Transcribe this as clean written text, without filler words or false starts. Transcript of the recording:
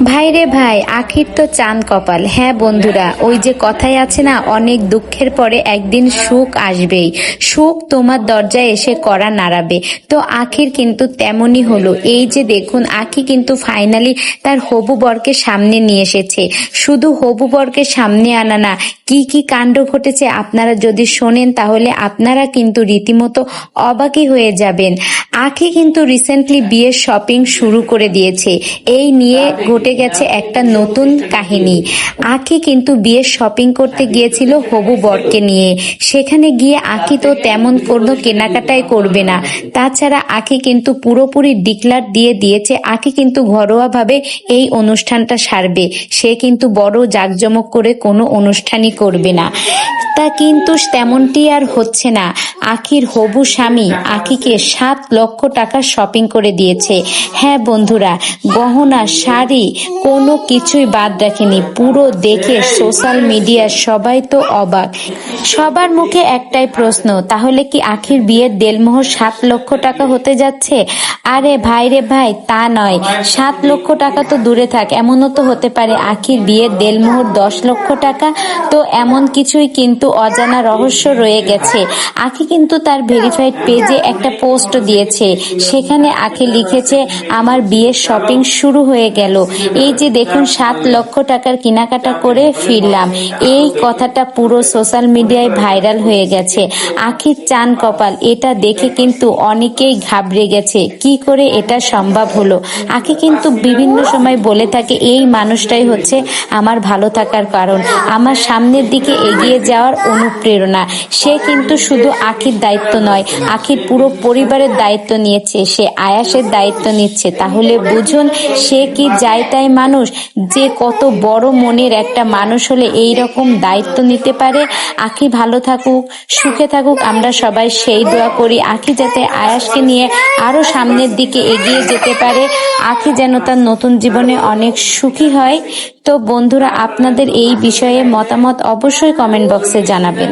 ভাই রে ভাই, আখির তো চাঁদ কপাল। হ্যাঁ বন্ধুরা, ওই যে কথাই আছে না, অনেক দুঃখের পরে একদিন সুখ আসবেই। সুখ তোমার দরজায় এসে কড়া নাড়াবে। তো আখির কিন্তু তেমনই হলো। এই যে দেখুন, আখি কিন্তু ফাইনালি তার হবু বরকে সামনে নিয়ে এসেছে। শুধু হবু বরকে সামনে আনা না, কি কি কাণ্ড ঘটেছে আপনারা যদি শোনেন তাহলে আপনারা কিন্তু রীতিমতো অবাকই হয়ে যাবেন। আখি কিন্তু রিসেন্টলি বিয়ের শপিং শুরু করে দিয়েছে। এই নিয়ে ঘটে গেছে একটা নতুন কাহিনী। আখি কিন্তু বিয়ের শপিং করতে গিয়েছিল হবু বরকে নিয়ে। সেখানে গিয়ে আখি তো তেমন কোনো কেনাকাটাই করবে না। তাছাড়া আখি কিন্তু পুরোপুরি ডিক্লার দিয়ে দিয়েছে আখি কিন্তু ঘরোয়াভাবে এই অনুষ্ঠানটা সারবে। সে কিন্তু বড় জাঁকজমক করে কোনো অনুষ্ঠানই করবে না। তা কিন্তু তেমনটি আর হচ্ছে না। আখির হবু স্বামী আখিকে 7 লক্ষ টাকার শপিং করে দিয়েছে। হ্যাঁ বন্ধুরা, গহনা, শাড়ি কোনো কিছুই বাদ রাখেনি। পুরো দেখে সোশ্যাল মিডিয়ার সবাই তো অবাক। সবার মুখে একটাই প্রশ্ন, তাহলে কি আখির বিয়ের দেলমোহর 7 লক্ষ টাকা হতে যাচ্ছে? আরে ভাই রে ভাই, তা নয়। 7 লক্ষ টাকা তো দূরে থাক, এমনও তো হতে পারে আখির বিয়ের দেলমোহর 10 লক্ষ টাকা। তো এমন কিছুই কিন্তু অজানা রহস্য রয়ে গেছে। আখি কিন্তু তার ভেরিফাইড পেজে একটা পোস্ট দিয়েছে। সেখানে আখি লিখেছে, আমার বিয়ের শপিং শুরু হয়ে গেল। এই যে দেখুন, 7 লক্ষ টাকার কেনাকাটা করে ফিরলাম। এই কথাটা পুরো সোশ্যাল মিডিয়ায় ভাইরাল হয়ে গেছে। আখির চাঁদ কপাল, এটা দেখে কিন্তু অনেকেই ঘাবড়ে গেছে। কি করে এটা সম্ভব হলো? আখি কিন্তু বিভিন্ন সময় বলে থাকে, এই মানুষটাই হচ্ছে আমার ভালো থাকার কারণ, আমার সামনের দিকে এগিয়ে যাওয়ার অনুপ্রেরণা। সে কিন্তু শুধু আখির দায়িত্ব নয়, আখির পুরো পরিবারের দায়িত্ব নিয়েছে। সে আয়াসের দায়িত্ব নিচ্ছে। তাহলে বুঝুন সে কি যায় তাই মানুষ, যে কত বড় মনের একটা মানুষ হলে এই রকম দায়িত্ব নিতে পারে। আখি ভালো থাকুক, সুখে থাকুক, আমরা সবাই সেই দোয়া করি। আখি যাতে আয়াসকে নিয়ে আরো সামনের দিকে এগিয়ে যেতে পারে। আখি যেন তার নতুন জীবনে অনেক সুখী হয়। তো বন্ধুরা, আপনাদের এই বিষয়ে মতামত অবশ্যই কমেন্ট বক্সে জানাবেন।